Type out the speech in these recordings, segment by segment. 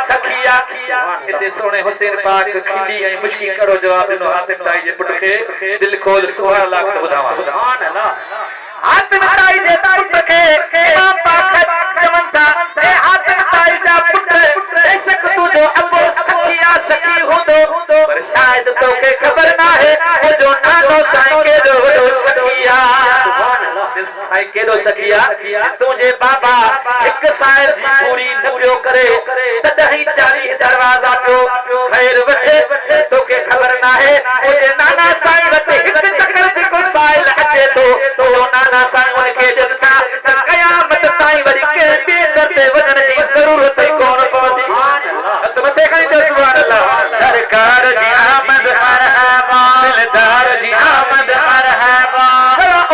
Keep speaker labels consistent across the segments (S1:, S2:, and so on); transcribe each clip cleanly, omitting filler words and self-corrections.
S1: सखिया इते सोने हुसैन पाक खिली ऐं मुश्की करो जवाब नो हाथ ताई जे पुट के दिल खोल सुभान अल्लाह को बुधावा सुभान अल्लाह हाथ ताई जे पुट के इमाम पाक जमंता ए हाथ ताई जा पुट बेशक तू जो अबो सखिया सखी हुंदो पर शायद तोखे खबर ना है वो जो नानो साईं के जो वडो सखिया सुभान अल्लाह साईं के दो सखिया तुझे बाबा एक साल जी पूरी न पियो करे तदही 40 दरवाजा पियो खैर वठे तोखे खबर ना है मुझे नाना साईं वटे एक चक्कर जेको साइल अचे तो नाना साईं उनके जता कयामत ताईं वरी के बेदर ते वजन जी जरूरत कोन पवंदी सुभान अल्लाह तो मथे खणी चो सुभान अल्लाह सरकार जी आमद मरहबा दिलदार जी आमद मरहबा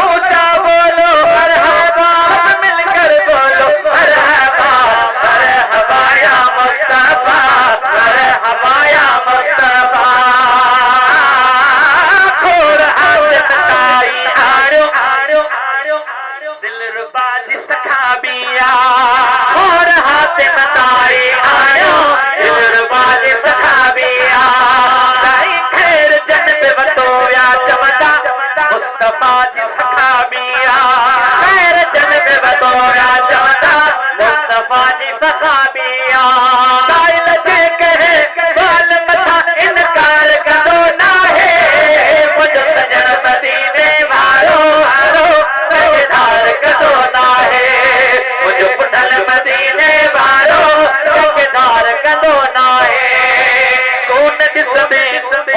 S1: ऊंचा बोलो मरहबा सब मिलकर बोलो मरहबा मरहबा या मुस्तफा मरहबा या मुस्तफा खोर हाथ बताई आड़ो आड़ो आड़ो दिल रुबा जिस खाबिया खोर हाथ बताई आड़ो दिल रुबा जिस खाबिया साईं खैर जन्नत वतोया चमदा मुस्तफा जिस खाबिया खैर जन्नत वतोया चमदा मुस्तफा जिस खाबिया साइल जे कहे साल मथा इनकार कदो ना है मुझ सजन मदीने वालो हारो ठेकेदार कदो ना है मुझ पुटल मदीने वालो ठेकेदार कदो ना है कौन दिसदे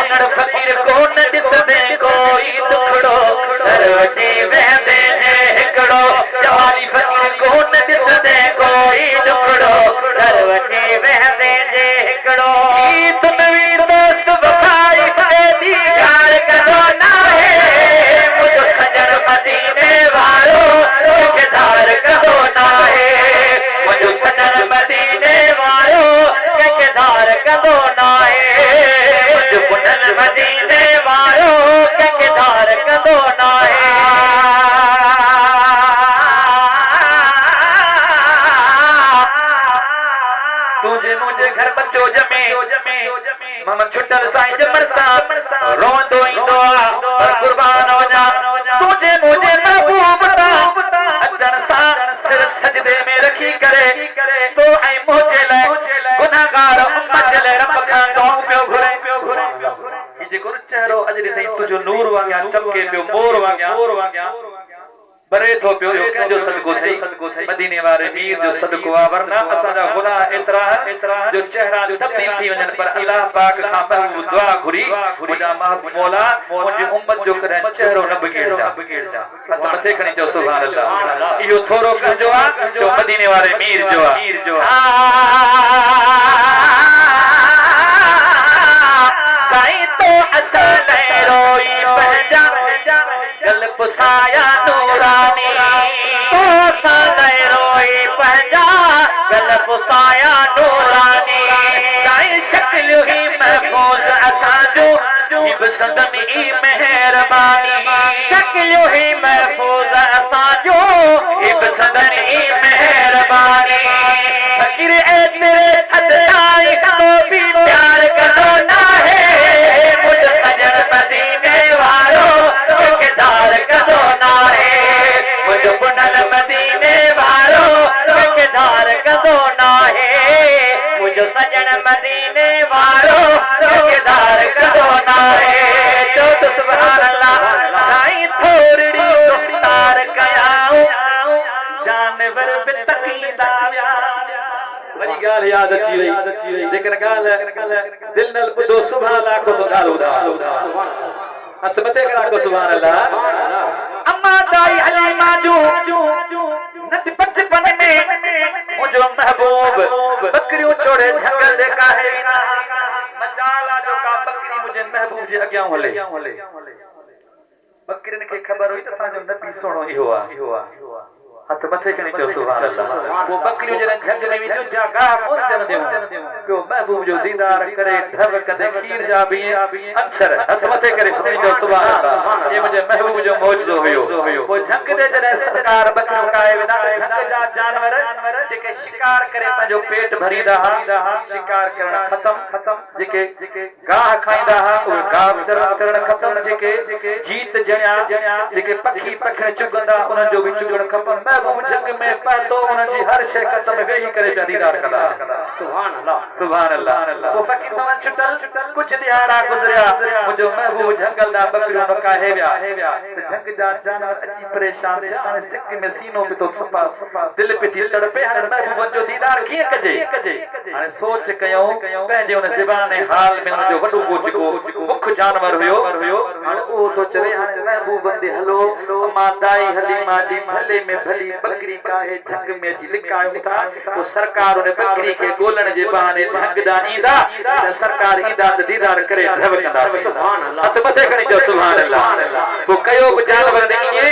S1: उनड़ फकीर कौन दिसदे कोई दुखड़ो दरवटे वहदे जे हिकड़ो जवाली फकीर कौन दिसदे कोई दुखड़ो दरवटे वहदे जे हिकड़ो गीत नवी दोस्त वफाई तेरी गाल कदो ना है मुझ सजन मदीने वालो ठेकेदार कदो ना है मुझ सजन मदीने वालो ठेकेदार कदो ना है मुझ पुटल मदीने वालो ठेकेदार कदो ना है तुझे मुझे घर बच्चो जमे मम छुटल साईं जमर साहब रोंदो इंदो पर कुर्बान हो जा तुझे मुझे महबूब ता अचन सा सिर सजदे में रखी करे तो ऐ मुझे ले गुनाहगार उम्मत ले रब खां दो पियो घुरे ई जे गुर चेहरो अजरी तई तुजो नूर वांग्या चमके पियो मोर वांग्या बरे तो पियो के जो सदको थई मदीने वाले मीर जो सदको आ वरना असा जा गुनाह एतरा जो चेहरा तब्दील थी वजन पर अल्लाह पाक खां महबूब दुआ घुरी मुजा महबूब मौला मुजी उम्मत जो कदे चेहरो न बिगड़ जा त मथे खणी जो सुभान अल्लाह इयो थोरो कजो आ जो मदीने वाले मीर जो आ साईं तो असल रोई पहजा गल पुसाया नूरानी तो सादे रोई पहजा गल पुसाया नूरानी साईं शक्ल ही महफूज असाजो हिब सदन ई मेहरबानी शक्ल ही महफूज असाजो हिब सदन ई मेहरबानी फकीर ए तेरे अदाई को भी प्यार करो ना है मुझ सजन मदीने वालो ठेकेदार कदो ना है मुझ पुनल मदीने वालो ठेकेदार कदो ना है मुझ सजन मदीने वालो ठेकेदार कदो ना है चौथ सुभान अल्लाह साईं थोड़ी गुफ्तार कयाऊं जानवर बेतकीदा बड़ी गाल याद अची वई लेकिन गाल दिल नल बुधो सुभान अल्लाह को तो गाल उदा हथ मथे करा को सुभान अल्लाह अम्मा दाई हलीमा जो नट बचपन में मुझो महबूब बकरियों छोड़े झंगल देखा है ना मचाला जो का बकरी मुझे महबूब जे अग्यां हले बकरिन के खबर हुई त सा जो नबी सोणो ही हुआ हथ मथे खणी चो सुभान अल्लाह। वो बकरियों जन झंग में भी जो जागा कोन चन देऊ पियो महबूब जो दीदार करे ढब कदे खीर जा भी अक्षर हथ मथे करे खणी चो सुभान अल्लाह। ये मुझे महबूब जो मौजूद हुयो वो झंग दे जने सरकार बकरियों काए विदा झंग जा जानवर जेके शिकार करे पंजो पेट भरीदा शिकार करण खत्म जेके गाह खाइंदा वो गाह चरण खत्म जेके गीत जणया जेके पखी पखण चुगंदा उन जो भी चुगण खपन महबूब जंग में पहतो उनजी हर शय खत्म वेही करे दीदार कदा सुभान अल्लाह सुभान अल्लाह। वो फकीर मवन छुटल कुछ दिहाड़ा गुजरिया मुझो महबूब जंगल दा बकरियों नो काहे विया ते जंग जा जानवर अची परेशान हाने सिक में सीनो पे तो फपा दिल पे थी तड़पे हाने महबूब जो दीदार किए कजे हाने सोच कयो पंहिंजे उन ज़बान हाल में उन जो वडो को मुख जानवर हुयो हाने ओ तो चवे हाने महबूब बंदे हलो मां दाई हली मां जी भले में भली बकरी काहे झंग में जी लिकायो था तो सरकार उन बकरी के गोलन जे बहाने झंग दा ईंदा त सरकार ईंदा त दीदार करे ढब कंदा सुभान अल्लाह। हथ मथे खणी चो सुभान अल्लाह। वो कयो बि जानवर ने इए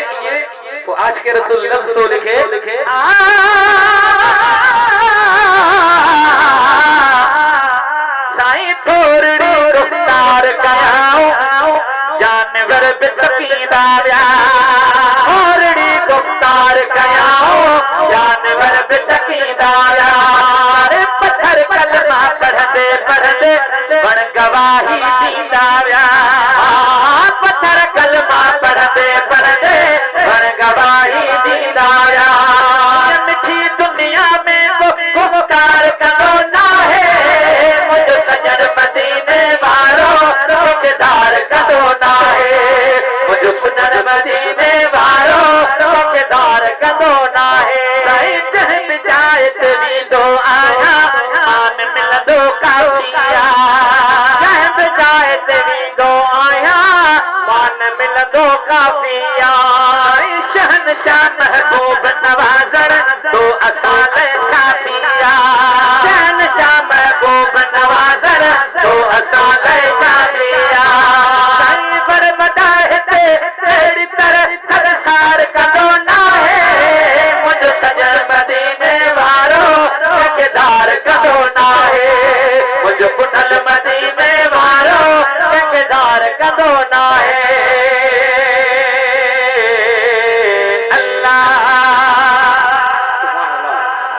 S1: वो आशिक रसूल लफ्ज़ तो लिखे साईं थोरड़ी रुख़्तार कयाऊं जानवर बि तकींदा विया थोरड़ी गुफ्तार कयाऊं जानवर बि तकींदा विया पत्थर कलमा पढ़ंदे वण गवाही ॾींदा विया पत्थर कलमा पढ़ंदे वण गवाही ॾींदा विया मिठी दुनिया में को गुफ़्तार कंदो नाहे मुंहिंजो सजण मदीने वारो ठेकेदार कंदो नाहे मुंहिंजो सजण मदीने वारो ठेकेदार कंदो नाहे साईं जंहिं बि जाइ ते वेंदो आहियां मान मिलंदो काफ़िया जंहिं बि जाइ ते वेंदो आहियां मान मिलंदो काफ़िया शहनशाह महबूब नवाज़र तो असां लाइ शाफ़िया शहनशाह महबूब नवाज़र तो असां लाइ शाफ़िया साईं फरमादा हिते अहिड़ी तरह थरसार कंदो नाहे मुंहिंजो सजण मदीने वारो ठेकेदार कंदो नाहे मुंहिंजो पुटल मदीने वारो ठेकेदार कंदो नाहे